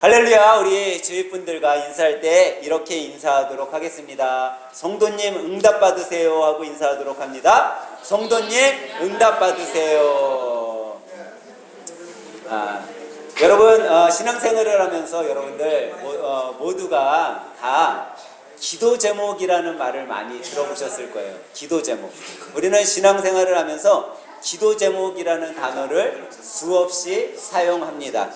할렐루야. 우리 주위분들과 인사할 때 이렇게 인사하도록 하겠습니다. 성도님 응답 받으세요 하고 인사하도록 합니다. 성도님 응답 받으세요. 여러분 신앙생활을 하면서 여러분들 모두가 다 기도 제목이라는 말을 많이 들어보셨을 거예요. 기도 제목. 우리는 신앙생활을 하면서 기도 제목이라는 단어를 수없이 사용합니다.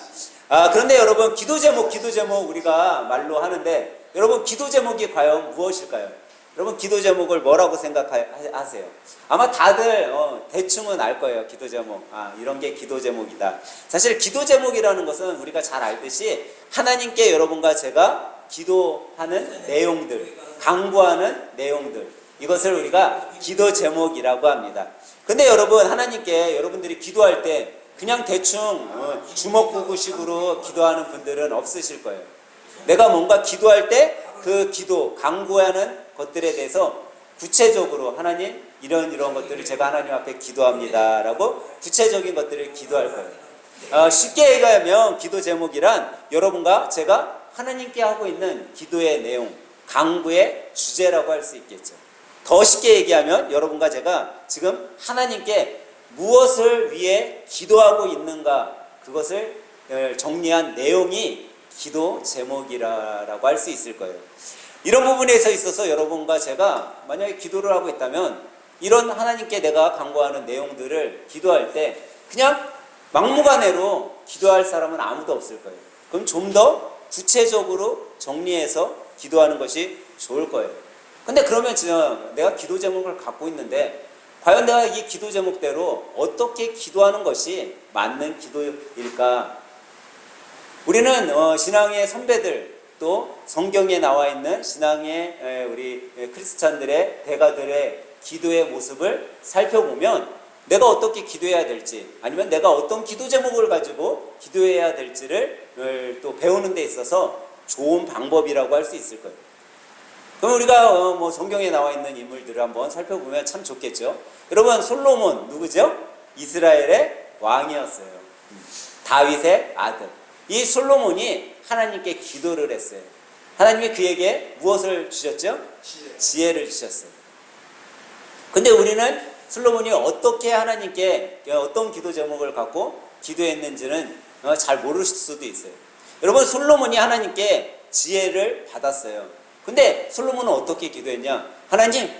그런데 여러분 기도 제목 우리가 말로 하는데 여러분 기도 제목이 과연 무엇일까요? 여러분 기도 제목을 뭐라고 생각하세요? 아마 다들 대충은 알 거예요. 기도 제목. 이런 게 기도 제목이다. 사실 기도 제목이라는 것은 우리가 잘 알듯이 하나님께 여러분과 제가 기도하는 내용들, 강구하는 내용들, 이것을 우리가 기도 제목이라고 합니다. 근데 여러분 하나님께 여러분들이 기도할 때 그냥 대충 주먹구구식으로 기도하는 분들은 없으실 거예요. 내가 뭔가 기도할 때 그 기도, 강구하는 것들에 대해서 구체적으로 하나님 이런 것들을 제가 하나님 앞에 기도합니다 라고 구체적인 것들을 기도할 거예요. 쉽게 얘기하면 기도 제목이란 여러분과 제가 하나님께 하고 있는 기도의 내용, 강구의 주제라고 할 수 있겠죠. 더 쉽게 얘기하면 여러분과 제가 지금 하나님께 무엇을 위해 기도하고 있는가, 그것을 정리한 내용이 기도 제목이라고 할 수 있을 거예요. 이런 부분에서 있어서 여러분과 제가 만약에 기도를 하고 있다면 이런 하나님께 내가 강구하는 내용들을 기도할 때 그냥 막무가내로 기도할 사람은 아무도 없을 거예요. 그럼 좀 더 구체적으로 정리해서 기도하는 것이 좋을 거예요. 근데 그러면 지금 내가 기도 제목을 갖고 있는데 과연 내가 이 기도 제목대로 어떻게 기도하는 것이 맞는 기도일까? 우리는 신앙의 선배들, 또 성경에 나와 있는 신앙의 우리 크리스찬들의 대가들의 기도의 모습을 살펴보면 내가 어떻게 기도해야 될지, 아니면 내가 어떤 기도 제목을 가지고 기도해야 될지를 또 배우는 데 있어서 좋은 방법이라고 할 수 있을 거예요. 그럼 우리가 성경에 나와 있는 인물들을 한번 살펴보면 참 좋겠죠. 여러분 솔로몬 누구죠? 이스라엘의 왕이었어요. 다윗의 아들. 이 솔로몬이 하나님께 기도를 했어요. 하나님이 그에게 무엇을 주셨죠? 지혜를 주셨어요. 근데 우리는 솔로몬이 어떻게 하나님께 어떤 기도 제목을 갖고 기도했는지는 잘 모를 수도 있어요. 여러분 솔로몬이 하나님께 지혜를 받았어요. 근데 솔로몬은 어떻게 기도했냐? 하나님,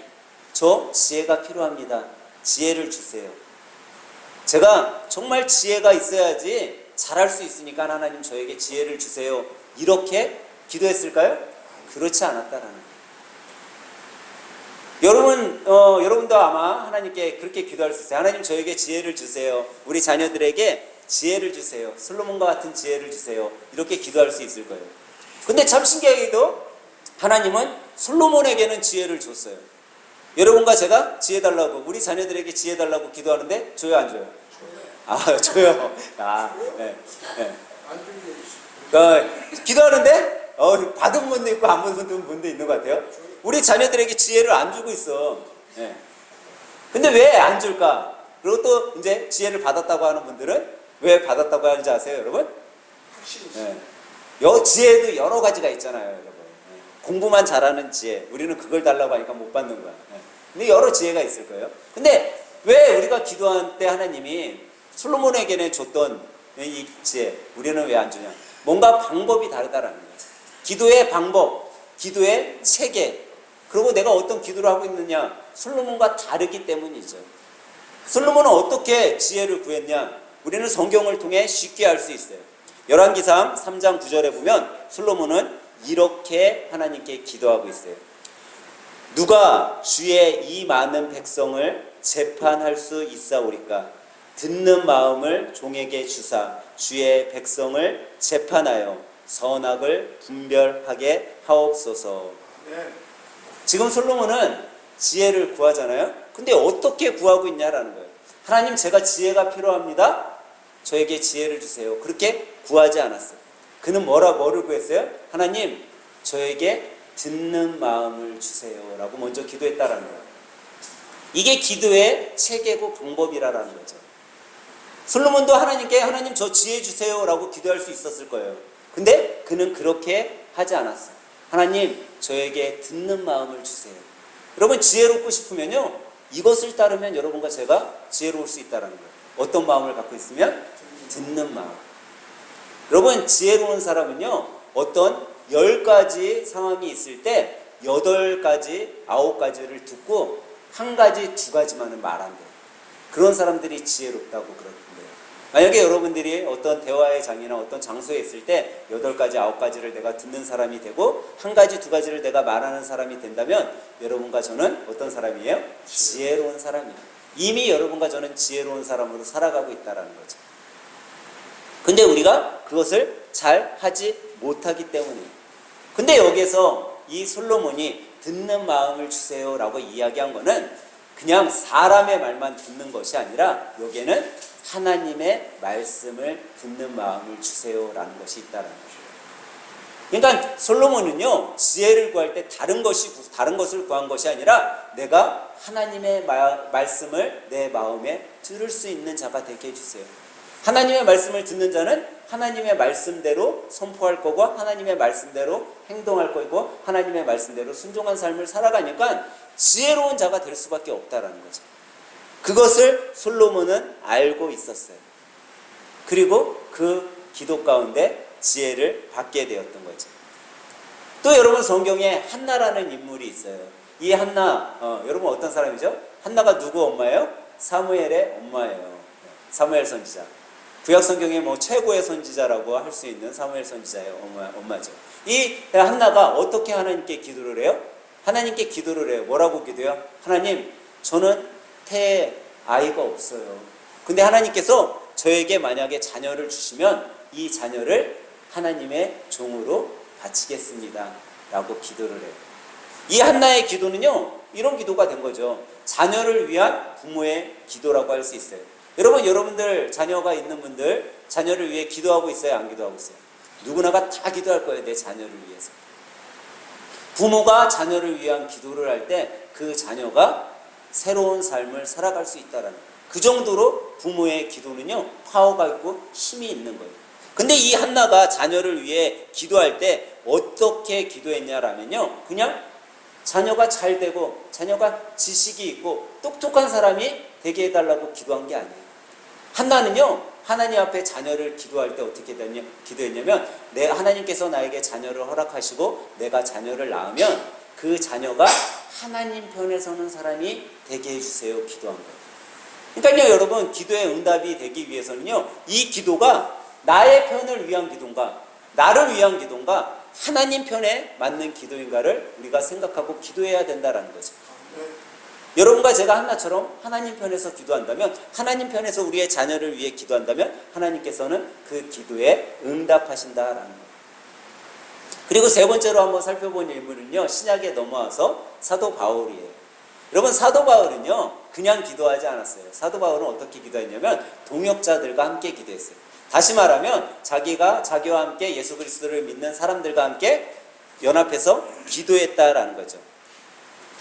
저 지혜가 필요합니다. 지혜를 주세요. 제가 정말 지혜가 있어야지 잘할 수 있으니까 하나님 저에게 지혜를 주세요. 이렇게 기도했을까요? 그렇지 않았다라는 거예요. 여러분도 아마 하나님께 그렇게 기도할 수 있어요. 하나님 저에게 지혜를 주세요. 우리 자녀들에게 지혜를 주세요. 솔로몬과 같은 지혜를 주세요. 이렇게 기도할 수 있을 거예요. 근데 참 신기하게도 하나님은 솔로몬에게는 지혜를 줬어요. 여러분과 제가 지혜 달라고, 우리 자녀들에게 지혜 달라고 기도하는데 줘요, 안 줘요? 줘요. 네. 기도하는데 받은 분도 있고 안 받은 분도 있는 것 같아요. 우리 자녀들에게 지혜를 안 주고 있어. 네. 근데 왜 안 줄까? 그리고 또 이제 지혜를 받았다고 하는 분들은 왜 받았다고 하는지 아세요, 여러분? 네. 지혜도 여러 가지가 있잖아요, 여러분. 네. 공부만 잘하는 지혜, 우리는 그걸 달라고 하니까 못 받는 거야. 네. 근데 여러 지혜가 있을 거예요. 근데 왜 우리가 기도할 때 하나님이 솔로몬에게는 줬던 이 지혜, 우리는 왜 안 주냐? 뭔가 방법이 다르다라는 거예요. 기도의 방법, 기도의 체계, 그리고 내가 어떤 기도를 하고 있느냐, 솔로몬과 다르기 때문이죠. 솔로몬은 어떻게 지혜를 구했냐? 우리는 성경을 통해 쉽게 알 수 있어요. 열왕기상 3장 9절에 보면 솔로몬은 이렇게 하나님께 기도하고 있어요. 누가 주의 이 많은 백성을 재판할 수 있사오리까? 듣는 마음을 종에게 주사 주의 백성을 재판하여 선악을 분별하게 하옵소서. 지금 솔로몬은 지혜를 구하잖아요. 근데 어떻게 구하고 있냐라는 거예요. 하나님, 제가 지혜가 필요합니다. 저에게 지혜를 주세요. 그렇게 구하지 않았어요. 그는 뭐를 구했어요? 하나님, 저에게 듣는 마음을 주세요 라고 먼저 기도했다라는 거예요. 이게 기도의 체계고 방법이라는 거죠. 솔로몬도 하나님께 하나님 저 지혜 주세요 라고 기도할 수 있었을 거예요. 근데 그는 그렇게 하지 않았어요. 하나님, 저에게 듣는 마음을 주세요. 여러분, 지혜롭고 싶으면요, 이것을 따르면 여러분과 제가 지혜로울 수 있다는 거예요. 어떤 마음을 갖고 있으면? 듣는 마음. 여러분, 지혜로운 사람은요, 어떤 10가지 상황이 있을 때 8가지, 9가지를 듣고 1가지, 2가지만은 말 안 돼요. 그런 사람들이 지혜롭다고 그러던데요. 만약에 여러분들이 어떤 대화의 장이나 어떤 장소에 있을 때 8가지, 9가지를 내가 듣는 사람이 되고 1가지, 2가지를 내가 말하는 사람이 된다면 여러분과 저는 어떤 사람이에요? 지혜로운 사람이에요. 이미 여러분과 저는 지혜로운 사람으로 살아가고 있다는 거죠. 근데 우리가 그것을 잘 하지 못하기 때문이에요. 근데 여기서 이 솔로몬이 듣는 마음을 주세요 라고 이야기한 거는 그냥 사람의 말만 듣는 것이 아니라 여기에는 하나님의 말씀을 듣는 마음을 주세요 라는 것이 있다는 거예요. 그러니까 솔로몬은요, 지혜를 구할 때 다른 것을 구한 것이 아니라 내가 하나님의 말씀을 내 마음에 들을 수 있는 자가 되게 해주세요. 하나님의 말씀을 듣는 자는 하나님의 말씀대로 선포할 거고 하나님의 말씀대로 행동할 거고 하나님의 말씀대로 순종한 삶을 살아가니까 지혜로운 자가 될 수밖에 없다라는 거죠. 그것을 솔로몬은 알고 있었어요. 그리고 그 기도 가운데 지혜를 받게 되었던 거죠. 또 여러분, 성경에 한나라는 인물이 있어요. 이 한나, 여러분 어떤 사람이죠? 한나가 누구 엄마예요? 사무엘의 엄마예요. 사무엘 선지자. 구약 성경의 최고의 선지자라고 할 수 있는 사무엘 선지자의 엄마죠. 이 한나가 어떻게 하나님께 기도를 해요? 하나님께 기도를 해요. 뭐라고 기도해요? 하나님, 저는 태에 아이가 없어요. 근데 하나님께서 저에게 만약에 자녀를 주시면 이 자녀를 하나님의 종으로 바치겠습니다 라고 기도를 해요. 이 한나의 기도는요, 이런 기도가 된 거죠. 자녀를 위한 부모의 기도라고 할 수 있어요. 여러분들 자녀가 있는 분들 자녀를 위해 기도하고 있어요? 안 기도하고 있어요? 누구나가 다 기도할 거예요. 내 자녀를 위해서. 부모가 자녀를 위한 기도를 할 때 그 자녀가 새로운 삶을 살아갈 수 있다는 거예요. 그 정도로 부모의 기도는요, 파워가 있고 힘이 있는 거예요. 근데 이 한나가 자녀를 위해 기도할 때 어떻게 기도했냐라면요, 그냥 자녀가 잘 되고 자녀가 지식이 있고 똑똑한 사람이 되게 해달라고 기도한 게 아니에요. 한나는요, 하나님 앞에 자녀를 기도할 때 어떻게 기도했냐면, 하나님께서 나에게 자녀를 허락하시고 내가 자녀를 낳으면 그 자녀가 하나님 편에 서는 사람이 되게 해주세요 기도한 거예요. 그러니까요, 여러분, 기도의 응답이 되기 위해서는요, 이 기도가 나의 편을 위한 기도인가, 나를 위한 기도인가, 하나님 편에 맞는 기도인가를 우리가 생각하고 기도해야 된다는 거죠. 여러분과 제가 한나처럼 하나님 편에서 기도한다면, 하나님 편에서 우리의 자녀를 위해 기도한다면 하나님께서는 그 기도에 응답하신다라는 거예요. 그리고 세 번째로 한번 살펴본 인물은요, 신약에 넘어와서 사도 바울이에요. 여러분, 사도 바울은요, 그냥 기도하지 않았어요. 사도 바울은 어떻게 기도했냐면 동역자들과 함께 기도했어요. 다시 말하면 자기와 함께 예수 그리스도를 믿는 사람들과 함께 연합해서 기도했다라는 거죠.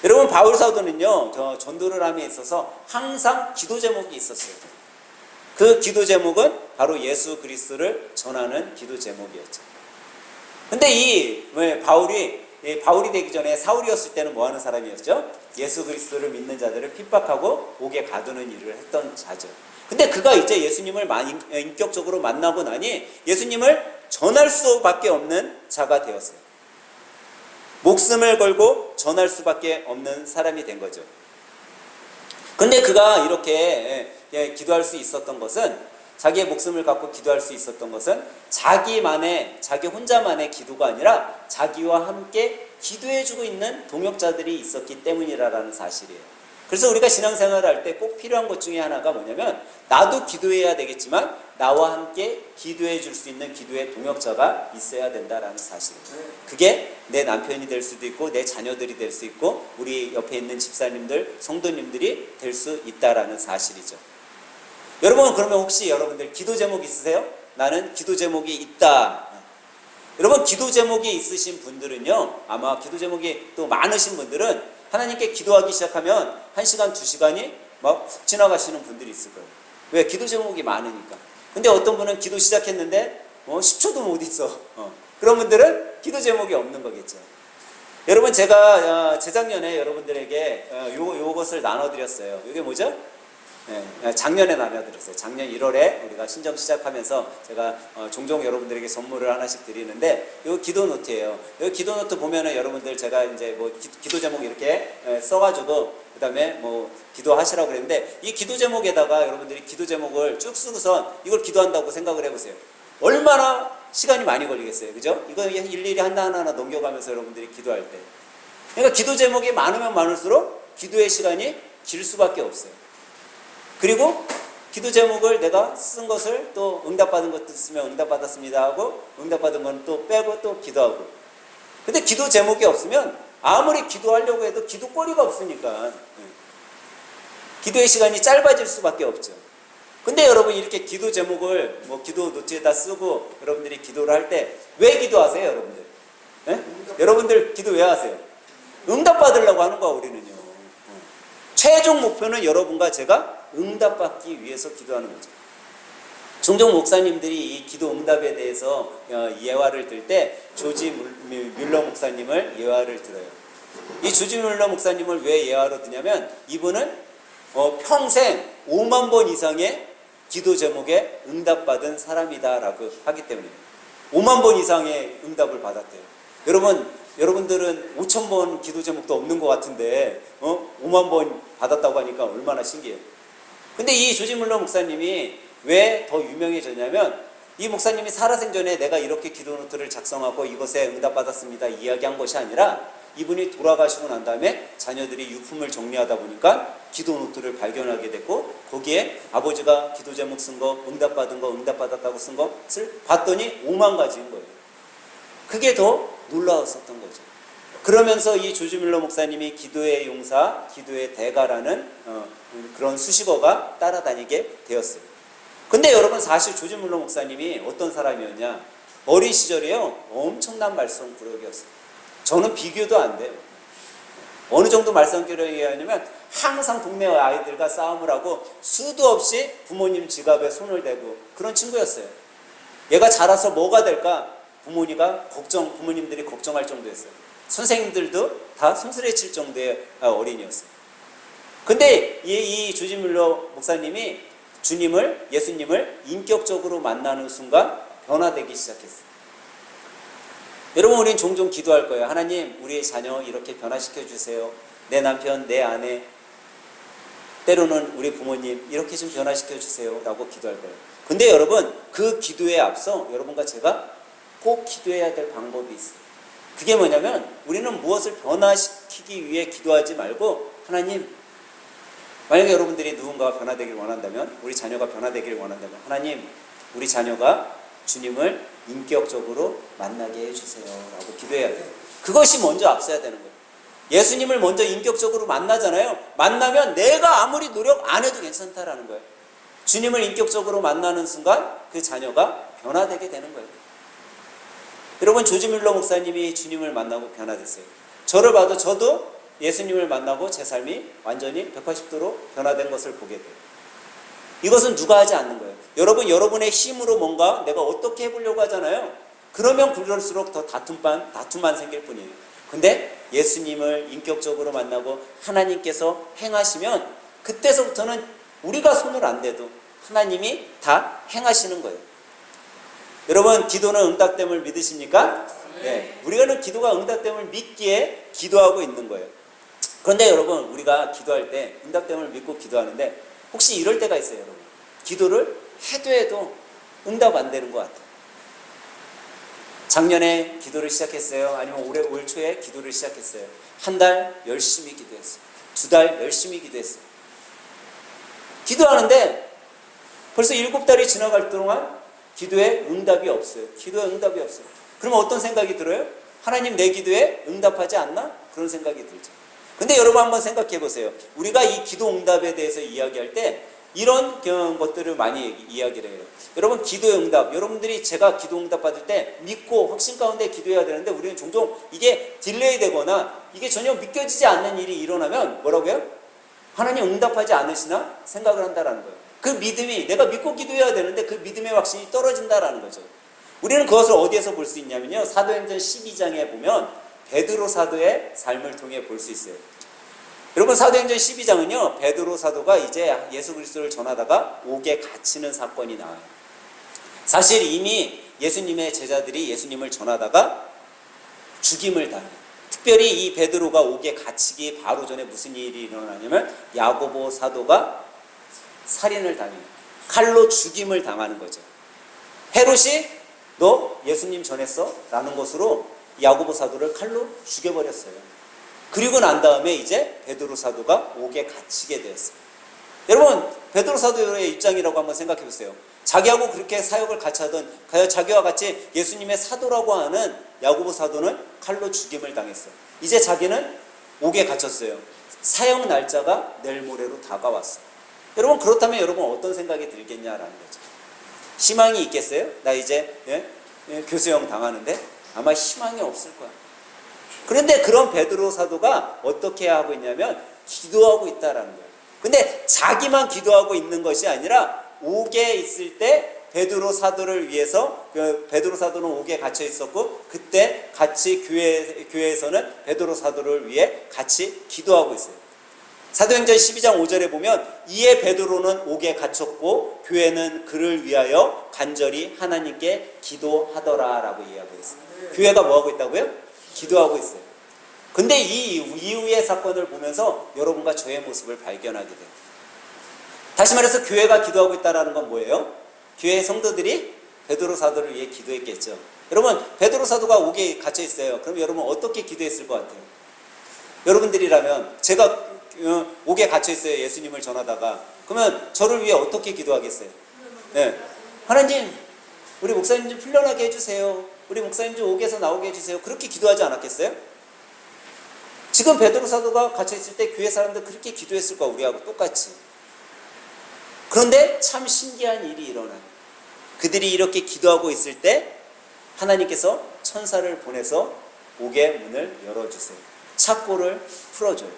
여러분, 바울 사도는요, 전도를 함에 있어서 항상 기도 제목이 있었어요. 그 기도 제목은 바로 예수 그리스도를 전하는 기도 제목이었죠. 근데 바울이 되기 전에 사울이었을 때는 뭐 하는 사람이었죠? 예수 그리스도를 믿는 자들을 핍박하고 옥에 가두는 일을 했던 자죠. 근데 그가 이제 예수님을 인격적으로 만나고 나니 예수님을 전할 수밖에 없는 자가 되었어요. 목숨을 걸고 전할 수밖에 없는 사람이 된 거죠. 근데 그가 이렇게 기도할 수 있었던 것은, 자기의 목숨을 갖고 기도할 수 있었던 것은 자기 혼자만의 기도가 아니라 자기와 함께 기도해주고 있는 동역자들이 있었기 때문이라는 사실이에요. 그래서 우리가 신앙생활을 할 때 꼭 필요한 것 중에 하나가 뭐냐면, 나도 기도해야 되겠지만 나와 함께 기도해 줄 수 있는 기도의 동역자가 있어야 된다라는 사실이에요. 그게 내 남편이 될 수도 있고 내 자녀들이 될 수 있고 우리 옆에 있는 집사님들, 성도님들이 될 수 있다라는 사실이죠. 여러분, 그러면 혹시 여러분들 기도 제목 있으세요? 나는 기도 제목이 있다. 여러분, 기도 제목이 있으신 분들은요, 아마 기도 제목이 또 많으신 분들은 하나님께 기도하기 시작하면 1시간, 2시간이 막 훅 지나가시는 분들이 있을 거예요. 왜? 기도 제목이 많으니까. 근데 어떤 분은 기도 시작했는데 10초도 못 있어. 그런 분들은 기도 제목이 없는 거겠죠. 여러분 제가 재작년에 여러분들에게 요것을 나눠드렸어요. 이게 뭐죠? 네, 작년에 나눠드렸어요. 작년 1월에 우리가 신정 시작하면서 제가 종종 여러분들에게 선물을 하나씩 드리는데 이 기도 노트예요. 이 기도 노트 보면은 여러분들 제가 이제 뭐 기도 제목 이렇게 써가지고 그 다음에 뭐 기도하시라고 그랬는데 이 기도 제목에다가 여러분들이 기도 제목을 쭉 쓰고선 이걸 기도한다고 생각을 해보세요. 얼마나 시간이 많이 걸리겠어요. 그죠? 이거 일일이 하나하나 넘겨가면서 여러분들이 기도할 때. 그러니까 기도 제목이 많으면 많을수록 기도의 시간이 길 수밖에 없어요. 그리고 기도 제목을 내가 쓴 것을 또 응답받은 것도 쓰면 응답받았습니다 하고 응답받은 건 또 빼고 또 기도하고. 근데 기도 제목이 없으면 아무리 기도하려고 해도 기도거리가 없으니까 기도의 시간이 짧아질 수밖에 없죠. 근데 여러분 이렇게 기도 제목을 뭐 기도 노트에다 쓰고 여러분들이 기도를 할 때 왜 기도하세요, 여러분들? 네? 여러분들 기도 왜 하세요? 응답받으려고 하는 거야, 우리는요. 최종 목표는 여러분과 제가 응답받기 위해서 기도하는 거죠. 종종 목사님들이 이 기도 응답에 대해서 예화를 들 때 조지 뮬러 목사님을 예화를 들어요. 이 조지 뮬러 목사님을 왜 예화로 드냐면 이분은 평생 5만 번 이상의 기도 제목에 응답받은 사람이다라고 하기 때문에 5만 번 이상의 응답을 받았대요. 여러분들은 5천 번 기도 제목도 없는 것 같은데 5만 번 받았다고 하니까 얼마나 신기해요. 근데 이 조지 뮬러 목사님이 왜 더 유명해졌냐면 이 목사님이 살아생전에 내가 이렇게 기도 노트를 작성하고 이것에 응답받았습니다 이야기한 것이 아니라 이분이 돌아가시고 난 다음에 자녀들이 유품을 정리하다 보니까 기도 노트를 발견하게 됐고 거기에 아버지가 기도 제목 쓴 거, 응답받은 거, 응답받았다고 쓴 것을 봤더니 5만 가지인 거예요. 그게 더 놀라웠었던 거죠. 그러면서 이 조지 뮬러 목사님이 기도의 용사, 기도의 대가라는 그런 수식어가 따라다니게 되었어요. 근데 여러분 사실 조지 뮬러 목사님이 어떤 사람이었냐? 어린 시절에요 엄청난 말썽꾸러기였어요. 저는 비교도 안 돼요. 어느 정도 말썽꾸러기였냐면 항상 동네 아이들과 싸움을 하고 수도 없이 부모님 지갑에 손을 대고 그런 친구였어요. 얘가 자라서 뭐가 될까? 부모님들이 걱정할 정도였어요. 선생님들도 다 손스레칠 정도의 어린이였어요. 근데 이 조지 뮬러 목사님이 예수님을 인격적으로 만나는 순간 변화되기 시작했어요. 여러분 우리는 종종 기도할 거예요. 하나님 우리의 자녀 이렇게 변화시켜 주세요. 내 남편, 내 아내, 때로는 우리 부모님 이렇게 좀 변화시켜 주세요 라고 기도할 거예요. 근데 여러분 그 기도에 앞서 여러분과 제가 꼭 기도해야 될 방법이 있어요. 그게 뭐냐면 우리는 무엇을 변화시키기 위해 기도하지 말고 하나님 만약에 여러분들이 누군가가 변화되길 원한다면 우리 자녀가 변화되길 원한다면 하나님 우리 자녀가 주님을 인격적으로 만나게 해주세요 라고 기도해야 돼요. 그것이 먼저 앞서야 되는 거예요. 예수님을 먼저 인격적으로 만나잖아요. 만나면 내가 아무리 노력 안 해도 괜찮다라는 거예요. 주님을 인격적으로 만나는 순간 그 자녀가 변화되게 되는 거예요. 여러분 조지 뮬러 목사님이 주님을 만나고 변화됐어요. 저를 봐도 저도 예수님을 만나고 제 삶이 완전히 180도로 변화된 것을 보게 돼요. 이것은 누가 하지 않는 거예요. 여러분의 힘으로 뭔가 내가 어떻게 해보려고 하잖아요. 그러면 그럴수록 더 다툼만 생길 뿐이에요. 근데 예수님을 인격적으로 만나고 하나님께서 행하시면 그때서부터는 우리가 손을 안 대도 하나님이 다 행하시는 거예요. 여러분 기도는 응답됨을 믿으십니까? 네. 우리가 기도가 응답됨을 믿기에 기도하고 있는 거예요. 그런데 여러분 우리가 기도할 때 응답됨을 믿고 기도하는데 혹시 이럴 때가 있어요. 여러분 기도를 해도 응답 안 되는 것 같아요. 작년에 기도를 시작했어요. 아니면 올 초에 기도를 시작했어요. 한 달 열심히 기도했어요. 2달 열심히 기도했어요. 기도하는데 벌써 7달이 지나갈 동안 기도에 응답이 없어요. 기도에 응답이 없어요. 그러면 어떤 생각이 들어요? 하나님 내 기도에 응답하지 않나? 그런 생각이 들죠. 근데 여러분 한번 생각해 보세요. 우리가 이 기도 응답에 대해서 이야기할 때 이런 것들을 많이 이야기를 해요. 여러분 기도의 응답, 여러분들이 제가 기도 응답 받을 때 믿고 확신 가운데 기도해야 되는데 우리는 종종 이게 딜레이 되거나 이게 전혀 믿겨지지 않는 일이 일어나면 뭐라고요? 하나님 응답하지 않으시나 생각을 한다라는 거예요. 그 믿음이 내가 믿고 기도해야 되는데 그 믿음의 확신이 떨어진다라는 거죠. 우리는 그것을 어디에서 볼 수 있냐면요, 사도행전 12장에 보면 베드로 사도의 삶을 통해 볼 수 있어요. 여러분, 사도행전 12장은요, 베드로 사도가 이제 예수 그리스도를 전하다가 옥에 갇히는 사건이 나와요. 사실 이미 예수님의 제자들이 예수님을 전하다가 죽임을 당해요. 특별히 이 베드로가 옥에 갇히기 바로 전에 무슨 일이 일어나냐면 야고보 사도가 살인을 당해요. 칼로 죽임을 당하는 거죠. 헤롯이 너 예수님 전했어? 라는 것으로 야고보 사도를 칼로 죽여버렸어요. 그리고 난 다음에 이제 베드로 사도가 옥에 갇히게 되었어요. 여러분, 베드로 사도의 입장이라고 한번 생각해 보세요. 자기하고 그렇게 사역을 같이 하던, 자기와 같이 예수님의 사도라고 하는 야고보 사도는 칼로 죽임을 당했어요. 이제 자기는 옥에 갇혔어요. 사형 날짜가 내일 모레로 다가왔어요. 여러분, 그렇다면 여러분 어떤 생각이 들겠냐라는 거죠. 희망이 있겠어요? 나 이제 교수형 당하는데? 아마 희망이 없을 거야. 그런데 그런 베드로 사도가 어떻게 하고 있냐면 기도하고 있다라는 거예요. 근데 자기만 기도하고 있는 것이 아니라 옥에 있을 때 베드로 사도를 위해서, 베드로 사도는 옥에 갇혀 있었고 그때 같이 교회에서는 베드로 사도를 위해 같이 기도하고 있어요. 사도행전 12장 5절에 보면 이에 베드로는 옥에 갇혔고 교회는 그를 위하여 간절히 하나님께 기도하더라 라고 이야기하고 있어요. 교회가 뭐하고 있다고요? 기도하고 있어요. 근데 이 이후의 사건을 보면서 여러분과 저의 모습을 발견하게 돼요. 다시 말해서 교회가 기도하고 있다는 건 뭐예요? 교회 성도들이 베드로 사도를 위해 기도했겠죠. 여러분, 베드로 사도가 옥에 갇혀 있어요. 그럼 여러분 어떻게 기도했을 것 같아요? 여러분들이라면, 제가 옥에 갇혀 있어요. 예수님을 전하다가. 그러면 저를 위해 어떻게 기도하겠어요? 네. 하나님, 우리 목사님 좀 풀려나게 해주세요. 우리 목사님 좀 옥에서 나오게 해주세요. 그렇게 기도하지 않았겠어요? 지금 베드로 사도가 갇혀 있을 때 교회 사람들 그렇게 기도했을 거야. 우리하고 똑같이. 그런데 참 신기한 일이 일어나요. 그들이 이렇게 기도하고 있을 때 하나님께서 천사를 보내서 옥의 문을 열어주세요. 착고를 풀어줘요.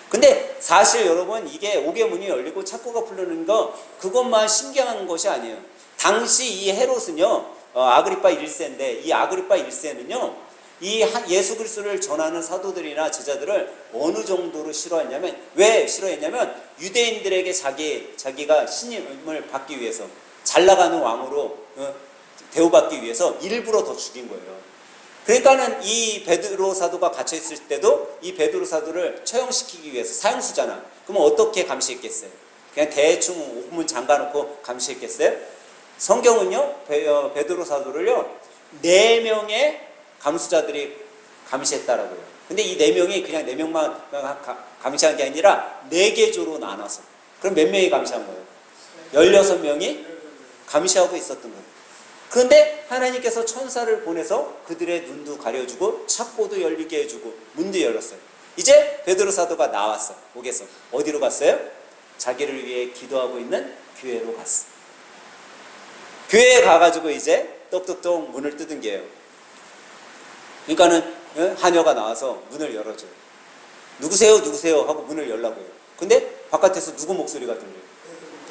근데 사실 여러분, 이게 옥의 문이 열리고 착고가 풀리는 거, 그것만 신기한 것이 아니에요. 당시 이 헤롯은요, 아그리파 1세인데 이 아그리파 1세는요 이 예수 그리스도를 전하는 사도들이나 제자들을 어느 정도로 싫어했냐면, 왜 싫어했냐면 유대인들에게 자기가 신임을 받기 위해서, 잘 나가는 왕으로 대우받기 위해서 일부러 더 죽인 거예요. 그러니까는 이 베드로 사도가 갇혀 있을 때도 이 베드로 사도를 처형시키기 위해서, 사형수잖아. 그러면 어떻게 감시했겠어요? 그냥 대충 옥문 잠가놓고 감시했겠어요? 성경은요 베드로 사도를요 4명의 감수자들이 감시했다라고요. 근데 이 4명이 그냥 4명만 감시한 게 아니라 4개조로 나눠서. 그럼 몇 명이 감시한 거예요? 16명이 감시하고 있었던 거예요. 그런데 하나님께서 천사를 보내서 그들의 눈도 가려주고 창고도 열리게 해주고 문도 열었어요. 이제 베드로 사도가 나왔어. 옥에서. 어디로 갔어요? 자기를 위해 기도하고 있는 교회로 갔어. 교회에 가가지고 이제 똑똑똑 문을 뜯은 게요. 그러니까는 하녀가 나와서 문을 열어줘요. 누구세요? 누구세요? 하고 문을 열라고 해요. 근데 바깥에서 누구 목소리가 들려요?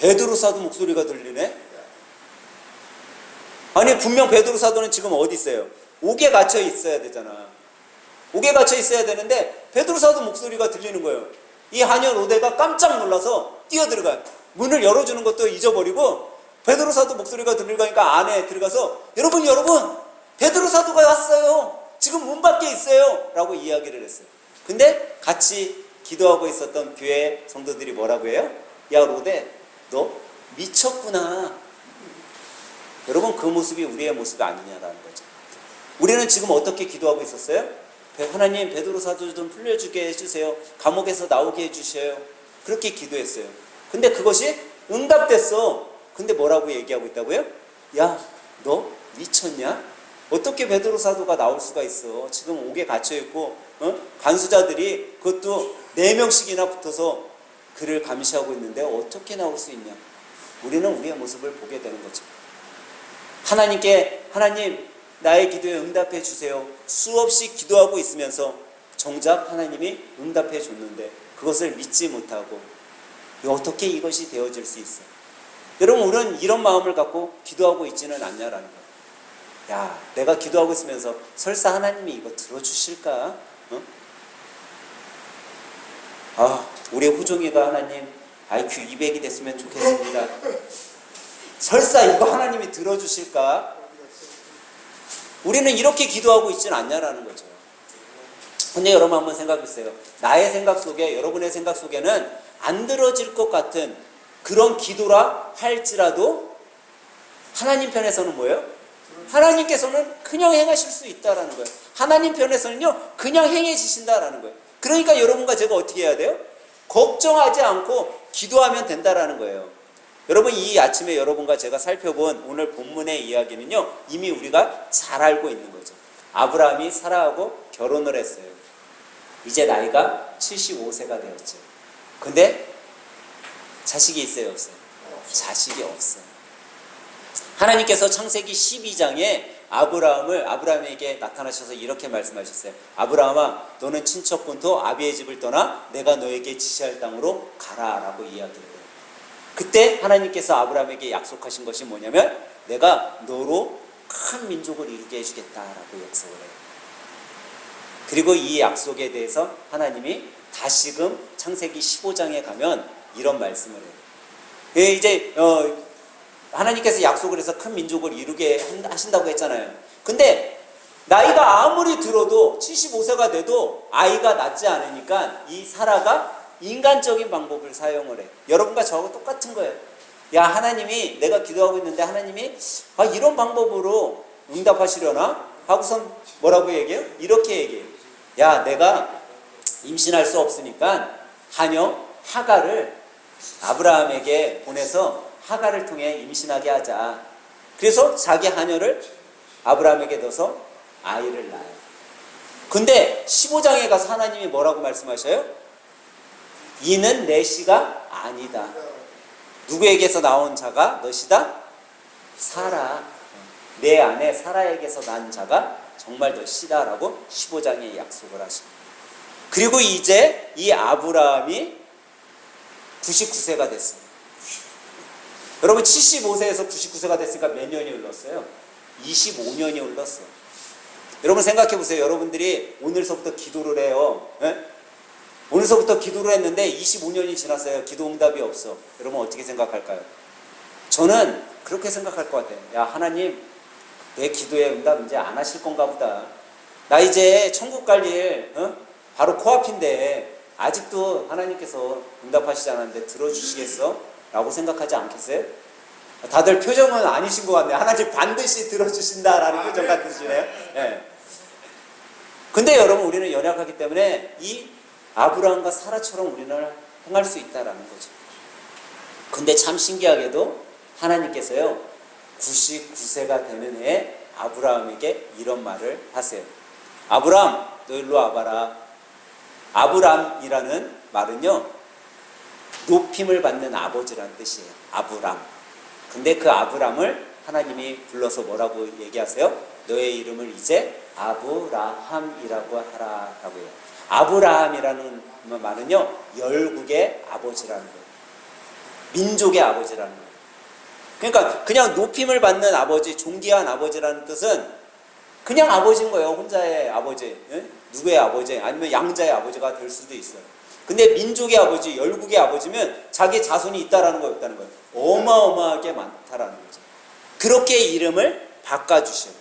베드로 사도 목소리가 들리네? 아니, 분명 베드로 사도는 지금 어디 있어요? 옥에 갇혀 있어야 되잖아. 옥에 갇혀 있어야 되는데 베드로 사도 목소리가 들리는 거예요. 이 하녀 로데가 깜짝 놀라서 뛰어들어가요. 문을 열어주는 것도 잊어버리고 베드로 사도 목소리가 들리니까 안에 들어가서 여러분 베드로 사도가 왔어요. 지금 문 밖에 있어요. 라고 이야기를 했어요. 근데 같이 기도하고 있었던 교회 성도들이 뭐라고 해요? 야 로데, 너 미쳤구나. 여러분, 그 모습이 우리의 모습이 아니냐라는 거죠. 우리는 지금 어떻게 기도하고 있었어요? 하나님, 베드로 사도 좀 풀려주게 해주세요. 감옥에서 나오게 해주세요. 그렇게 기도했어요. 근데 그것이 응답됐어. 근데 뭐라고 얘기하고 있다고요? 야, 너 미쳤냐? 어떻게 베드로 사도가 나올 수가 있어? 지금 옥에 갇혀있고 간수자들이 그것도 4명씩이나 붙어서 그를 감시하고 있는데 어떻게 나올 수 있냐? 우리는 우리의 모습을 보게 되는 거죠. 하나님 나의 기도에 응답해 주세요. 수없이 기도하고 있으면서 정작 하나님이 응답해 줬는데 그것을 믿지 못하고 어떻게 이것이 되어질 수 있어? 여러분, 우리는 이런 마음을 갖고 기도하고 있지는 않냐라는 거예요. 야, 내가 기도하고 있으면서 설사 하나님이 이거 들어주실까? 어? 우리 호종이가 하나님 IQ 200이 됐으면 좋겠습니다. 설사 이거 하나님이 들어주실까? 우리는 이렇게 기도하고 있지는 않냐라는 거죠. 근데 여러분 한번 생각해보세요. 나의 생각 속에, 여러분의 생각 속에는 안 들어질 것 같은 그런 기도라 할지라도 하나님 편에서는 뭐예요? 하나님께서는 그냥 행하실 수 있다라는 거예요. 하나님 편에서는요, 그냥 행해지신다라는 거예요. 그러니까 여러분과 제가 어떻게 해야 돼요? 걱정하지 않고 기도하면 된다라는 거예요. 여러분, 이 아침에 여러분과 제가 살펴본 오늘 본문의 이야기는요, 이미 우리가 잘 알고 있는 거죠. 아브라함이 사라하고 결혼을 했어요. 이제 나이가 75세가 되었죠. 근데 자식이 있어요, 없어요? 자식이 없어요. 하나님께서 창세기 12장에 아브라함에게 나타나셔서 이렇게 말씀하셨어요. 아브라함아, 너는 친척 본토 아비의 집을 떠나 내가 너에게 지시할 땅으로 가라라고 이야기해요. 그때 하나님께서 아브라함에게 약속하신 것이 뭐냐면 내가 너로 큰 민족을 이루게 해주겠다라고 약속을 해요. 그리고 이 약속에 대해서 하나님이 다시금 창세기 15장에 가면 이런 말씀을 해요. 이제 하나님께서 약속을 해서 큰 민족을 이루게 하신다고 했잖아요. 근데 나이가 아무리 들어도 75세가 돼도 아이가 낳지 않으니까 이 사라가 인간적인 방법을 사용을 해. 여러분과 저하고 똑같은 거예요. 야, 하나님이, 내가 기도하고 있는데 하나님이 이런 방법으로 응답하시려나? 하고선 뭐라고 얘기해요? 이렇게 얘기해요. 야, 내가 임신할 수 없으니까 하녀 하가를 아브라함에게 보내서 하가를 통해 임신하게 하자. 그래서 자기 하녀를 아브라함에게 넣어서 아이를 낳아요. 근데 15장에 가서 하나님이 뭐라고 말씀하셔요? 이는 내 씨가 아니다. 누구에게서 나온 자가 너시다? 사라. 내 아내 사라에게서 난 자가 정말 너시다라고 15장에 약속을 하십니다. 그리고 이제 이 아브라함이 99세가 됐습니다. 여러분, 75세에서 99세가 됐으니까 몇 년이 흘렀어요? 25년이 흘렀어요. 여러분 생각해 보세요. 여러분들이 오늘서부터 기도를 해요. 오늘서부터 기도를 했는데 25년이 지났어요. 기도 응답이 없어. 여러분 어떻게 생각할까요? 저는 그렇게 생각할 것 같아요. 야, 하나님, 내 기도의 응답 이제 안 하실 건가 보다. 나 이제 천국 갈 일 바로 코앞인데 아직도 하나님께서 응답하시지 않았는데 들어주시겠어? 라고 생각하지 않겠어요? 다들 표정은 아니신 것 같네요. 하나님 반드시 들어주신다라는 표정 같으시네요. 네. 근데 여러분, 우리는 연약하기 때문에 이 아브라함과 사라처럼 우리는 행할 수 있다라는 거죠. 근데 참 신기하게도 하나님께서요, 99세가 되는 해에 아브라함에게 이런 말을 하세요. 아브라함, 너 일로 와봐라. 아브람이라는 말은요, 높임을 받는 아버지라는 뜻이에요. 아브람. 근데 그 아브람을 하나님이 불러서 뭐라고 얘기하세요? 너의 이름을 이제 아브라함이라고 하라라고 해요. 아브라함이라는 말은요, 열국의 아버지라는 거예요. 민족의 아버지라는 거예요. 그러니까 그냥 높임을 받는 아버지, 존귀한 아버지라는 뜻은 그냥 아버지인 거예요. 혼자의 아버지, 누구의 아버지, 아니면 양자의 아버지가 될 수도 있어요. 근데 민족의 아버지, 열국의 아버지면 자기 자손이 있다라는 거였다는 거예요. 어마어마하게 많다라는 거죠. 그렇게 이름을 바꿔주셔요.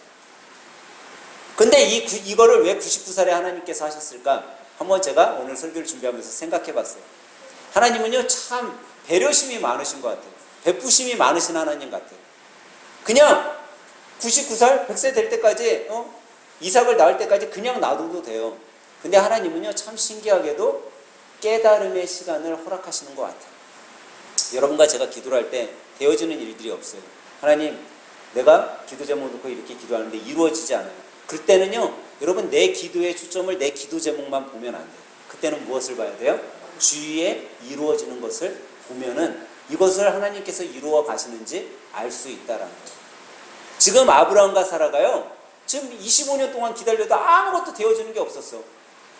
근데 이거를 왜 99살에 하나님께서 하셨을까? 한번 제가 오늘 설교를 준비하면서 생각해 봤어요. 하나님은요, 참 배려심이 많으신 것 같아요. 베푸심이 많으신 하나님 같아요. 그냥 99살, 100세 될 때까지, 이삭을 낳을 때까지 그냥 놔둬도 돼요. 근데 하나님은요, 참 신기하게도 깨달음의 시간을 허락하시는 것 같아요. 여러분과 제가 기도를 할 때 되어지는 일들이 없어요. 하나님, 내가 기도 제목 놓고 이렇게 기도하는데 이루어지지 않아요. 그때는요, 여러분, 내 기도의 초점을 내 기도 제목만 보면 안 돼요. 그때는 무엇을 봐야 돼요? 주위에 이루어지는 것을 보면은 이것을 하나님께서 이루어 가시는지 알 수 있다라는 거예요. 지금 아브라함과 사라가요, 지금 25년 동안 기다려도 아무것도 되어지는 게 없었어.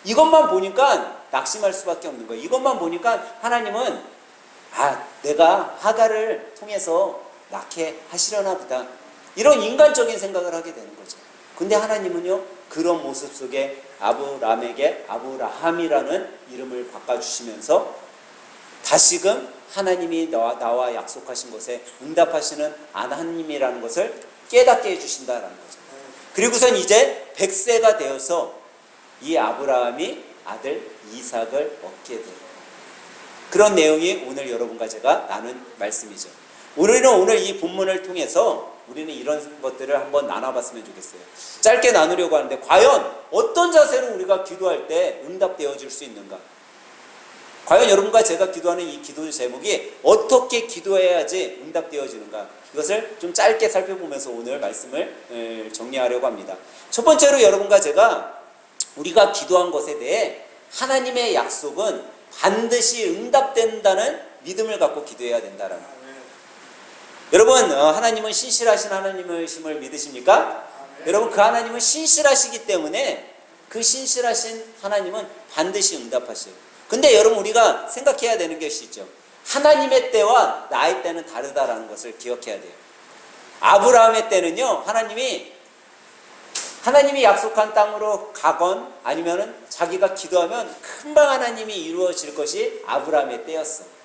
이것만 보니까 낙심할 수밖에 없는 거예요. 이것만 보니까 하나님은 내가 하가를 통해서 낳게 하시려나 보다. 이런 인간적인 생각을 하게 되는 거죠. 근데 하나님은요, 그런 모습 속에 아브라함에게 아브라함이라는 이름을 바꿔주시면서 다시금 하나님이 나와 약속하신 것에 응답하시는 하나님이라는 것을 깨닫게 해주신다라는 거죠. 그리고선 이제 100세가 되어서 이 아브라함이 아들 이삭을 얻게 돼요. 그런 내용이 오늘 여러분과 제가 나눈 말씀이죠. 우리는 오늘 이 본문을 통해서 우리는 이런 것들을 한번 나눠봤으면 좋겠어요. 짧게 나누려고 하는데 과연 어떤 자세로 우리가 기도할 때 응답되어질 수 있는가? 과연 여러분과 제가 기도하는 이 기도 제목이 어떻게 기도해야지 응답되어지는가? 이것을 좀 짧게 살펴보면서 오늘 말씀을 정리하려고 합니다. 첫 번째로 여러분과 제가 우리가 기도한 것에 대해 하나님의 약속은 반드시 응답된다는 믿음을 갖고 기도해야 된다라는 거예요. 여러분, 하나님은 신실하신 하나님이심을 믿으십니까? 여러분, 그 하나님은 신실하시기 때문에 그 신실하신 하나님은 반드시 응답하셔요. 근데 여러분, 우리가 생각해야 되는 것이 있죠. 하나님의 때와 나의 때는 다르다라는 것을 기억해야 돼요. 아브라함의 때는요, 하나님이 약속한 땅으로 가건 아니면은 자기가 기도하면 금방 하나님이 이루어질 것이 아브라함의 때였어.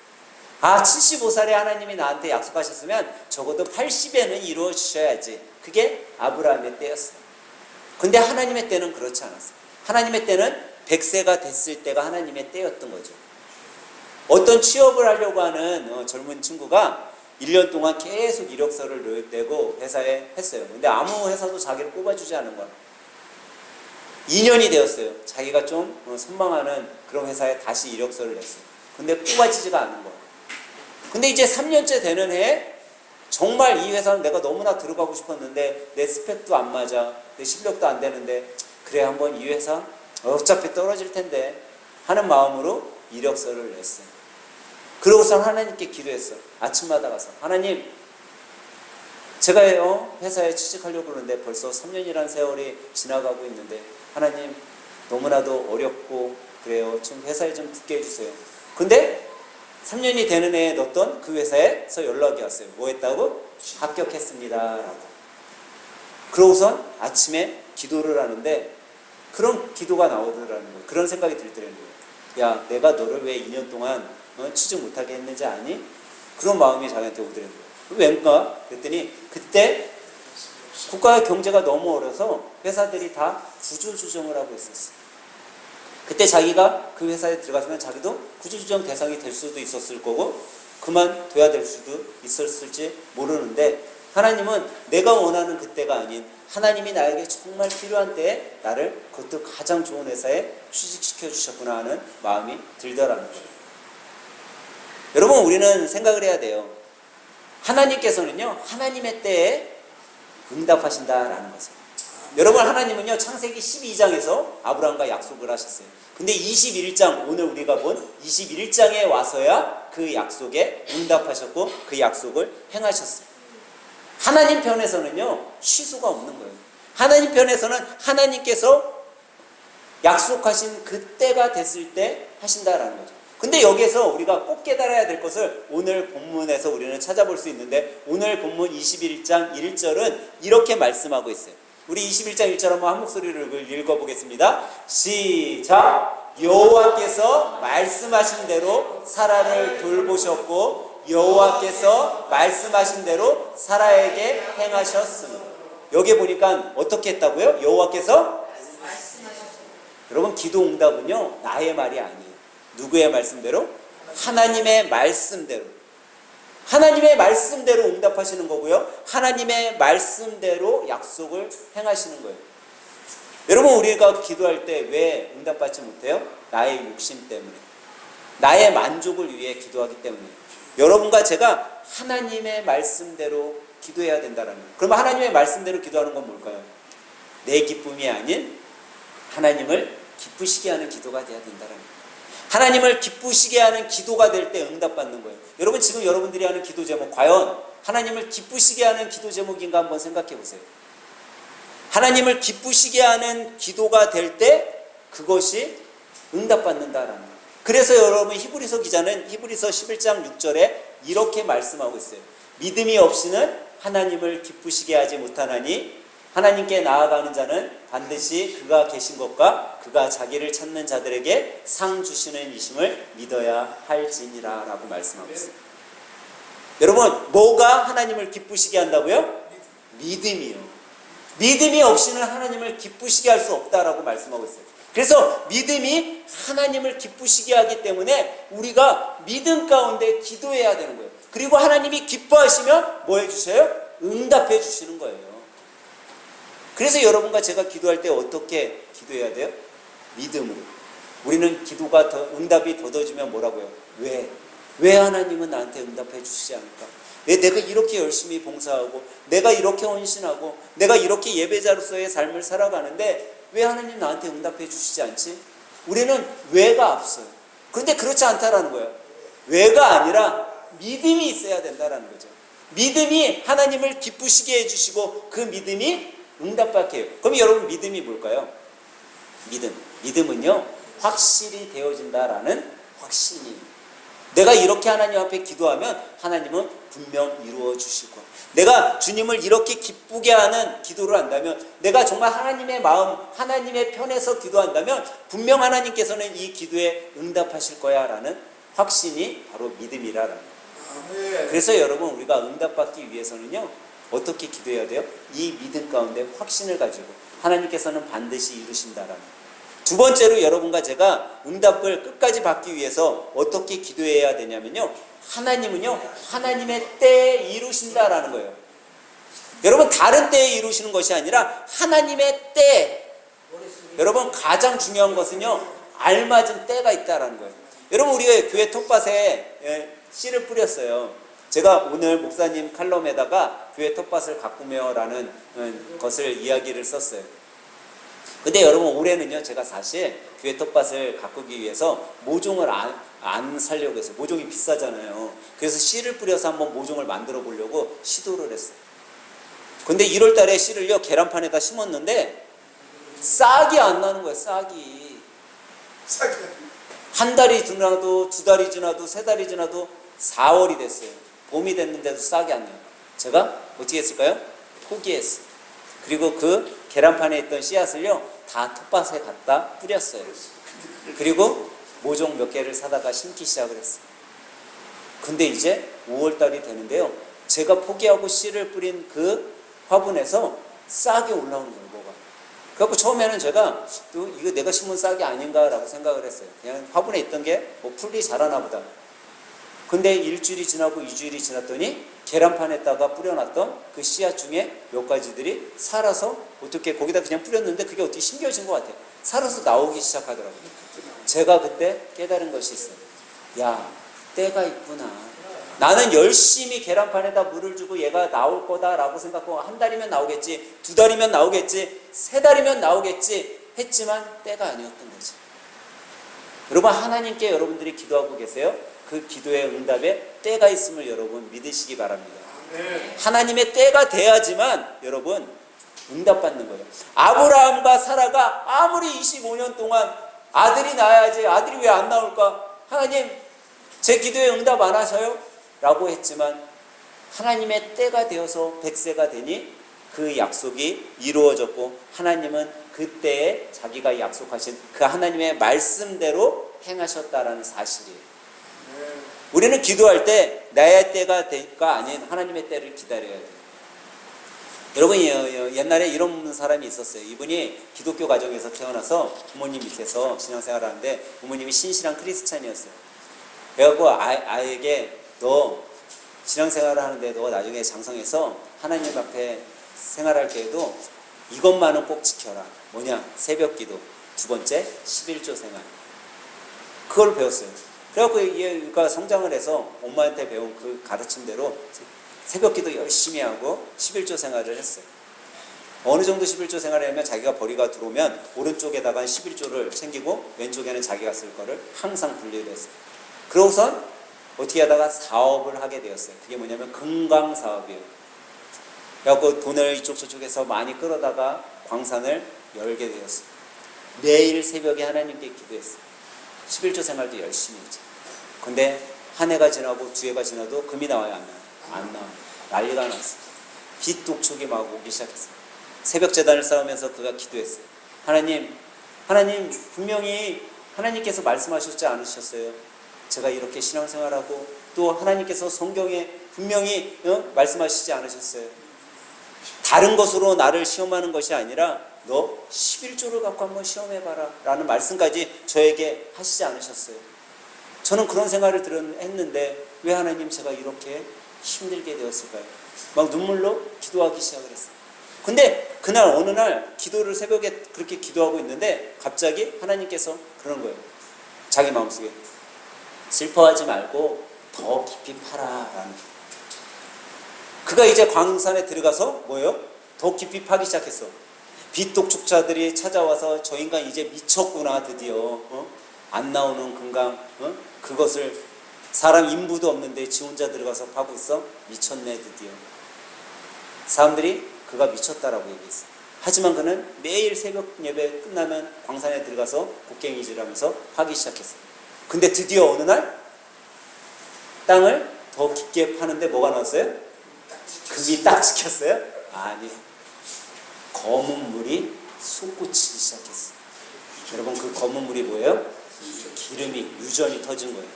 75살에 하나님이 나한테 약속하셨으면 적어도 80에는 이루어지셔야지. 그게 아브라함의 때였어. 근데 하나님의 때는 그렇지 않았어. 하나님의 때는 100세가 됐을 때가 하나님의 때였던 거죠. 어떤 취업을 하려고 하는 젊은 친구가 1년 동안 계속 이력서를 내고 회사에 했어요. 근데 아무 회사도 자기를 뽑아주지 않은 거야. 2년이 되었어요. 자기가 좀 선망하는 그런 회사에 다시 이력서를 냈어요. 근데 뽑아지지가 않는 거야. 근데 이제 3년째 되는 해에 정말 이 회사는 내가 너무나 들어가고 싶었는데 내 스펙도 안 맞아. 내 실력도 안 되는데 그래 한번 이 회사 어차피 떨어질 텐데 하는 마음으로 이력서를 냈어요. 그러고서 하나님께 기도했어. 아침마다 가서 하나님, 제가 회사에 취직하려고 그러는데 벌써 3년이라는 세월이 지나가고 있는데 하나님 너무나도 어렵고 그래요. 좀 회사에 좀 붙게 해주세요. 근데 3년이 되는 해에 넣었던 그 회사에서 연락이 왔어요. 뭐 했다고? 합격했습니다 라고. 그러고선 아침에 기도를 하는데 그런 기도가 나오더라는 거예요. 그런 생각이 들더라는 거예요. 야, 내가 너를 왜 2년 동안 취직 못하게 했는지 아니? 그런 마음이 자기한테 오더라는 거예요. 왠가? 그랬더니 그때 국가의 경제가 너무 어려서 회사들이 다 구조조정을 하고 있었어요. 그때 자기가 그 회사에 들어갔으면 자기도 구조조정 대상이 될 수도 있었을 거고 그만둬야 될 수도 있었을지 모르는데 하나님은 내가 원하는 그때가 아닌 하나님이 나에게 정말 필요한 때에 나를 그것도 가장 좋은 회사에 취직시켜 주셨구나 하는 마음이 들더라는 거예요. 여러분, 우리는 생각을 해야 돼요. 하나님께서는요, 하나님의 때에 응답하신다라는 것을. 여러분, 하나님은요, 창세기 12장에서 아브라함과 약속을 하셨어요. 근데 21장, 오늘 우리가 본 21장에 와서야 그 약속에 응답하셨고 그 약속을 행하셨어요. 하나님 편에서는요, 취소가 없는 거예요. 하나님 편에서는 하나님께서 약속하신 그때가 됐을 때 하신다라는 거죠. 근데 여기에서 우리가 꼭 깨달아야 될 것을 오늘 본문에서 우리는 찾아볼 수 있는데 오늘 본문 21장 1절은 이렇게 말씀하고 있어요. 우리 21장 1절 한번 한 목소리를 읽어보겠습니다. 시작! 여호와께서 말씀하신 대로 사라를 돌보셨고 여호와께서 말씀하신 대로 사라에게 행하셨습니다. 여기 보니까 어떻게 했다고요? 여호와께서 여러분, 기도 응답은요, 나의 말이 아니에요. 누구의 말씀대로? 하나님의 말씀대로. 하나님의 말씀대로 응답하시는 거고요. 하나님의 말씀대로 약속을 행하시는 거예요. 여러분, 우리가 기도할 때 왜 응답받지 못해요? 나의 욕심 때문에. 나의 만족을 위해 기도하기 때문에. 여러분과 제가 하나님의 말씀대로 기도해야 된다는 거예요. 그러면 하나님의 말씀대로 기도하는 건 뭘까요? 내 기쁨이 아닌 하나님을 기쁘시게 하는 기도가 돼야 된다는 거예요. 하나님을 기쁘시게 하는 기도가 될 때 응답받는 거예요. 여러분, 지금 여러분들이 하는 기도 제목 과연 하나님을 기쁘시게 하는 기도 제목인가 한번 생각해 보세요. 하나님을 기쁘시게 하는 기도가 될 때 그것이 응답받는다라는 거예요. 그래서 여러분, 히브리서 기자는 히브리서 11장 6절에 이렇게 말씀하고 있어요. 믿음이 없이는 하나님을 기쁘시게 하지 못하나니 하나님께 나아가는 자는 반드시 그가 계신 것과 그가 자기를 찾는 자들에게 상 주시는 이심을 믿어야 할지니라 라고 말씀하고 있습니다. 여러분, 뭐가 하나님을 기쁘시게 한다고요? 믿음이요. 믿음이 없이는 하나님을 기쁘시게 할 수 없다라고 말씀하고 있어요. 그래서 믿음이 하나님을 기쁘시게 하기 때문에 우리가 믿음 가운데 기도해야 되는 거예요. 그리고 하나님이 기뻐하시면 뭐 해주셔요? 응답해 주시는 거예요. 그래서 여러분과 제가 기도할 때 어떻게 기도해야 돼요? 믿음으로. 우리는 기도가 응답이 더뎌지면 뭐라고요? 왜 하나님은 나한테 응답해 주시지 않을까? 왜 내가 이렇게 열심히 봉사하고 내가 이렇게 헌신하고 내가 이렇게 예배자로서의 삶을 살아가는데 왜 하나님 나한테 응답해 주시지 않지? 우리는 왜가 앞서요. 그런데 그렇지 않다라는 거예요. 왜가 아니라 믿음이 있어야 된다라는 거죠. 믿음이 하나님을 기쁘시게 해주시고 그 믿음이 응답받게 해요. 그럼 여러분 믿음이 뭘까요? 믿음은요 확실히 되어진다라는 확신이. 내가 이렇게 하나님 앞에 기도하면 하나님은 분명 이루어 주실 거야. 내가 주님을 이렇게 기쁘게 하는 기도를 한다면, 내가 정말 하나님의 마음, 하나님의 편에서 기도한다면 분명 하나님께서는 이 기도에 응답하실 거야 라는 확신이 바로 믿음이라는 거예요. 그래서 여러분, 우리가 응답받기 위해서는요 어떻게 기도해야 돼요? 이 믿음 가운데 확신을 가지고 하나님께서는 반드시 이루신다라는 거예요. 두 번째로 여러분과 제가 응답을 끝까지 받기 위해서 어떻게 기도해야 되냐면요, 하나님은요 하나님의 때에 이루신다라는 거예요. 여러분, 다른 때에 이루시는 것이 아니라 하나님의 때. 여러분, 가장 중요한 것은요 알맞은 때가 있다라는 거예요. 여러분, 우리가 교회 텃밭에 씨를 뿌렸어요. 제가 오늘 목사님 칼럼에다가 교회 텃밭을 가꾸며라는 것을 이야기를 썼어요. 근데 여러분, 올해는요 제가 사실 교회 텃밭을 가꾸기 위해서 모종을 안 살려고 했어요. 모종이 비싸잖아요. 그래서 씨를 뿌려서 한번 모종을 만들어 보려고 시도를 했어요. 근데 1월 달에 씨를요 계란판에다 심었는데 싹이 안 나는 거예요. 싹이. 한 달이 지나도, 2달이 지나도, 3달이 지나도 4월이 됐어요. 봄이 됐는데도 싹이 안 나요. 제가 어떻게 했을까요? 포기했어요. 그리고 그 계란판에 있던 씨앗을요 다 텃밭에 갖다 뿌렸어요. 그리고 모종 몇 개를 사다가 심기 시작을 했어요. 근데 이제 5월달이 되는데요, 제가 포기하고 씨를 뿌린 그 화분에서 싹이 올라오는 거예요. 뭐가. 그래갖고 처음에는 제가 또 이거 내가 심은 싹이 아닌가라고 생각을 했어요. 그냥 화분에 있던 게 뭐 풀이 자라나 보다. 근데 1주일이 지나고 2주일이 지났더니 계란판에다가 뿌려놨던 그 씨앗 중에 몇 가지들이 살아서, 어떻게 거기다 그냥 뿌렸는데 그게 어떻게 심겨진 것 같아요. 살아서 나오기 시작하더라고요. 제가 그때 깨달은 것이 있어요. 야, 때가 있구나. 나는 열심히 계란판에다 물을 주고 얘가 나올 거다라고 생각하고, 한 달이면 나오겠지, 2달이면 나오겠지, 3달이면 나오겠지 했지만 때가 아니었던 거지. 여러분, 하나님께 여러분들이 기도하고 계세요. 그 기도의 응답에 때가 있음을 여러분 믿으시기 바랍니다. 하나님의 때가 돼야지만 여러분 응답받는 거예요. 아브라함과 사라가 아무리 25년 동안 아들이 나야지, 아들이 왜 안 나올까? 하나님, 제 기도에 응답 안 하셔요? 라고 했지만 하나님의 때가 되어서 100세가 되니 그 약속이 이루어졌고, 하나님은 그때에 자기가 약속하신 그 하나님의 말씀대로 행하셨다라는 사실이에요. 우리는 기도할 때 나의 때가 아닌 하나님의 때를 기다려야 돼요. 여러분, 옛날에 이런 사람이 있었어요. 이분이 기독교 가정에서 태어나서 부모님 밑에서 신앙생활을 하는데 부모님이 신실한 크리스찬이었어요. 그래갖고 아이에게 너 신앙생활을 하는데 너 나중에 장성해서 하나님 앞에 생활할 때에도 이것만은 꼭 지켜라. 뭐냐? 새벽기도. 2번째, 11조 생활. 그걸 배웠어요. 그래갖고 얘가 성장을 해서 엄마한테 배운 그 가르침대로 새벽기도 열심히 하고 11조 생활을 했어요. 어느 정도 11조 생활을 하면 자기가 벌이가 들어오면 오른쪽에다가 11조를 챙기고 왼쪽에는 자기가 쓸 거를 항상 분리를 했어요. 그러고선 어떻게 하다가 사업을 하게 되었어요. 그게 뭐냐면 금광사업이에요. 그래갖고 돈을 이쪽 저쪽에서 많이 끌어다가 광산을 열게 되었어요. 매일 새벽에 하나님께 기도했어요. 11조 생활도 열심히 했죠. 근데 한 해가 지나고 두 해가 지나도 금이 나와요, 안 나와요? 안 나와요. 난리가 났어요. 빛 독촉이 막 오기 시작했어요. 새벽 제단을 쌓으면서 그가 기도했어요. 하나님 분명히 하나님께서 말씀하셨지 않으셨어요? 제가 이렇게 신앙생활하고 또 하나님께서 성경에 분명히 말씀하시지 않으셨어요? 다른 것으로 나를 시험하는 것이 아니라 너 11조를 갖고 한번 시험해봐라 라는 말씀까지 저에게 하시지 않으셨어요? 저는 그런 생각을 했는데 왜 하나님 제가 이렇게 힘들게 되었을까요? 막 눈물로 기도하기 시작을 했어요. 근데 그날 어느 날 기도를 새벽에 그렇게 기도하고 있는데 갑자기 하나님께서 그러는 거예요. 자기 마음속에 슬퍼하지 말고 더 깊이 파라라는. 그가 이제 광산에 들어가서 뭐예요? 더 깊이 파기 시작했어. 빛 독촉자들이 찾아와서 저 인간 이제 미쳤구나 드디어 안 나오는 금강 그것을 사람 인부도 없는데 지 혼자 들어가서 파고 있어? 미쳤네 드디어. 사람들이 그가 미쳤다라고 얘기했어. 하지만 그는 매일 새벽 예배 끝나면 광산에 들어가서 곡괭이질하면서 파기 시작했어. 근데 드디어 어느 날 땅을 더 깊게 파는데 뭐가 나왔어요? 금이 딱 찍혔어요? 아니, 검은 물이 솟구치기 시작했어. 여러분 그 검은 물이 뭐예요? 기름이 유전이 터진 거예요.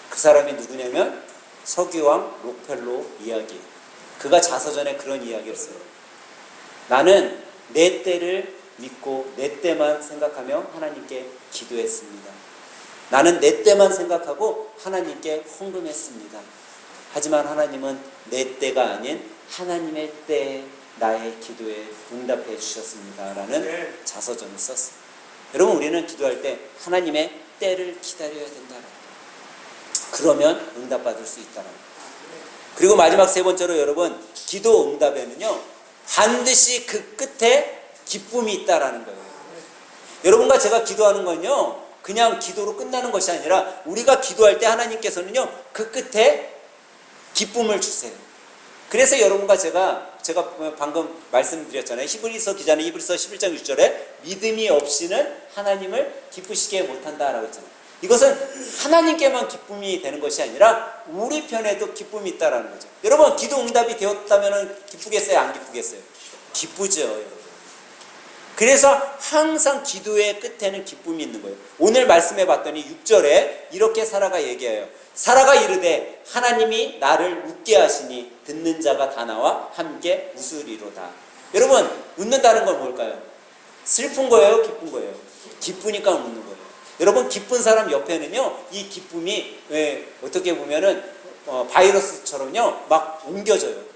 그 사람이 누구냐면 서기왕 록펠로 이야기. 그가 자서전에 그런 이야기를 써요. 나는 내 때를 믿고 내 때만 생각하며 하나님께 기도했습니다. 나는 내 때만 생각하고 하나님께 헌금했습니다. 하지만 하나님은 내 때가 아닌 하나님의 때에 나의 기도에 응답해 주셨습니다 라는 자서전을 썼어요. 여러분 우리는 기도할 때 하나님의 때를 기다려야 된다. 그러면 응답받을 수 있다. 그리고 마지막 세 번째로 여러분 기도 응답에는요 반드시 그 끝에 기쁨이 있다라는 거예요. 여러분과 제가 기도하는 건요 그냥 기도로 끝나는 것이 아니라 우리가 기도할 때 하나님께서는요 그 끝에 기쁨을 주세요. 그래서 여러분과 제가 방금 말씀드렸잖아요. 히브리서 기자는 히브리서 11장 6절에 믿음이 없이는 하나님을 기쁘시게 못한다라고 했잖아요. 이것은 하나님께만 기쁨이 되는 것이 아니라 우리 편에도 기쁨이 있다라는 거죠. 여러분 기도 응답이 되었다면 기쁘겠어요? 안 기쁘겠어요? 기쁘죠. 여러분. 그래서 항상 기도의 끝에는 기쁨이 있는 거예요. 오늘 말씀해 봤더니 6절에 이렇게 사라가 얘기해요. 사라가 이르되 하나님이 나를 웃게 하시니 듣는 자가 다 나와 함께 웃으리로다. 여러분 웃는다는 건 뭘까요? 슬픈 거예요? 기쁜 거예요? 기쁘니까 웃는 거예요. 여러분 기쁜 사람 옆에는요 이 기쁨이 어떻게 보면은 바이러스처럼요 막 옮겨져요.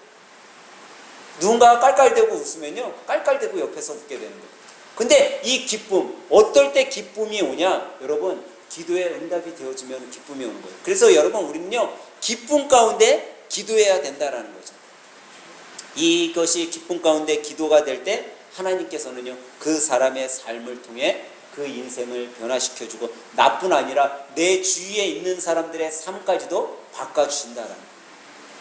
누군가 깔깔대고 웃으면요 깔깔대고 옆에서 웃게 되는 거예요. 근데 이 기쁨 어떨 때 기쁨이 오냐? 여러분 기도에 응답이 되어지면 기쁨이 오는 거예요. 그래서 여러분 우리는요 기쁨 가운데 기도해야 된다라는 거죠. 이것이 기쁨 가운데 기도가 될 때 하나님께서는요 그 사람의 삶을 통해 그 인생을 변화시켜주고 나뿐 아니라 내 주위에 있는 사람들의 삶까지도 바꿔주신다라는 거예요.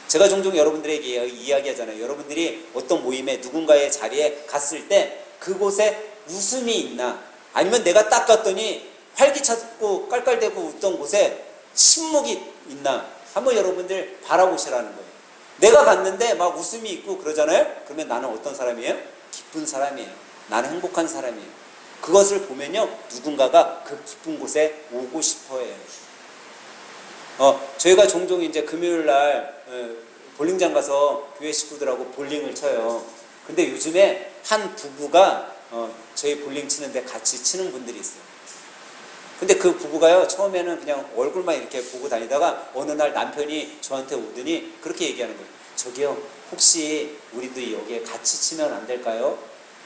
제가 종종 여러분들에게 이야기하잖아요. 여러분들이 어떤 모임에 누군가의 자리에 갔을 때 그곳에 웃음이 있나 아니면 내가 딱 갔더니 활기차고 깔깔대고 웃던 곳에 침묵이 있나 한번 여러분들 바라보시라는 거예요. 내가 갔는데 막 웃음이 있고 그러잖아요. 그러면 나는 어떤 사람이에요? 기쁜 사람이에요. 나는 행복한 사람이에요. 그것을 보면요 누군가가 그 기쁜 곳에 오고 싶어 해요. 저희가 종종 이제 금요일날 볼링장 가서 교회 식구들하고 볼링을 쳐요. 근데 요즘에 한 부부가 저희 볼링 치는데 같이 치는 분들이 있어요. 근데 그 부부가요 처음에는 그냥 얼굴만 이렇게 보고 다니다가 어느 날 남편이 저한테 오더니 그렇게 얘기하는 거예요. 저기요 혹시 우리도 여기에 같이 치면 안 될까요?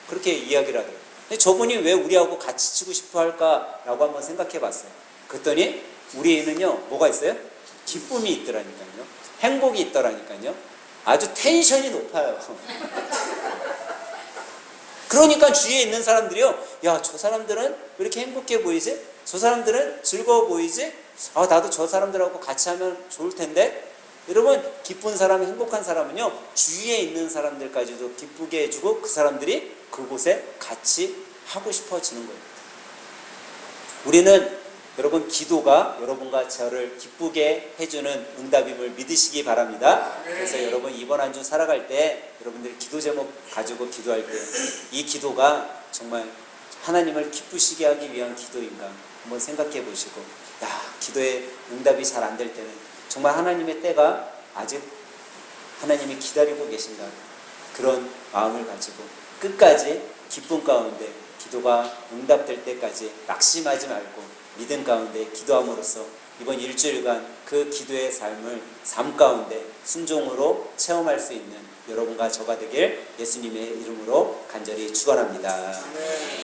그렇게 이야기를 하더라고요. 근데 저분이 왜 우리하고 같이 치고 싶어 할까라고 한번 생각해 봤어요. 그랬더니 우리는요 뭐가 있어요? 기쁨이 있더라니까요. 행복이 있더라니까요. 아주 텐션이 높아요. 그러니까 주위에 있는 사람들이요 야 저 사람들은 왜 이렇게 행복해 보이지? 저 사람들은 즐거워 보이지? 나도 저 사람들하고 같이 하면 좋을 텐데. 여러분 기쁜 사람 행복한 사람은요 주위에 있는 사람들까지도 기쁘게 해주고 그 사람들이 그곳에 같이 하고 싶어지는 거예요. 우리는 여러분 기도가 여러분과 저를 기쁘게 해주는 응답임을 믿으시기 바랍니다. 그래서 여러분 이번 한 주 살아갈 때 여러분들 기도 제목 가지고 기도할 때 이 기도가 정말 하나님을 기쁘시게 하기 위한 기도인가 한번 생각해 보시고, 기도에 응답이 잘 안 될 때는 정말 하나님의 때가 아직 하나님이 기다리고 계신가, 그런 마음을 가지고 끝까지 기쁨 가운데 기도가 응답될 때까지 낙심하지 말고 믿음 가운데 기도함으로써 이번 일주일간 그 기도의 삶 가운데 순종으로 체험할 수 있는 여러분과 저가 되길 예수님의 이름으로 간절히 축원합니다.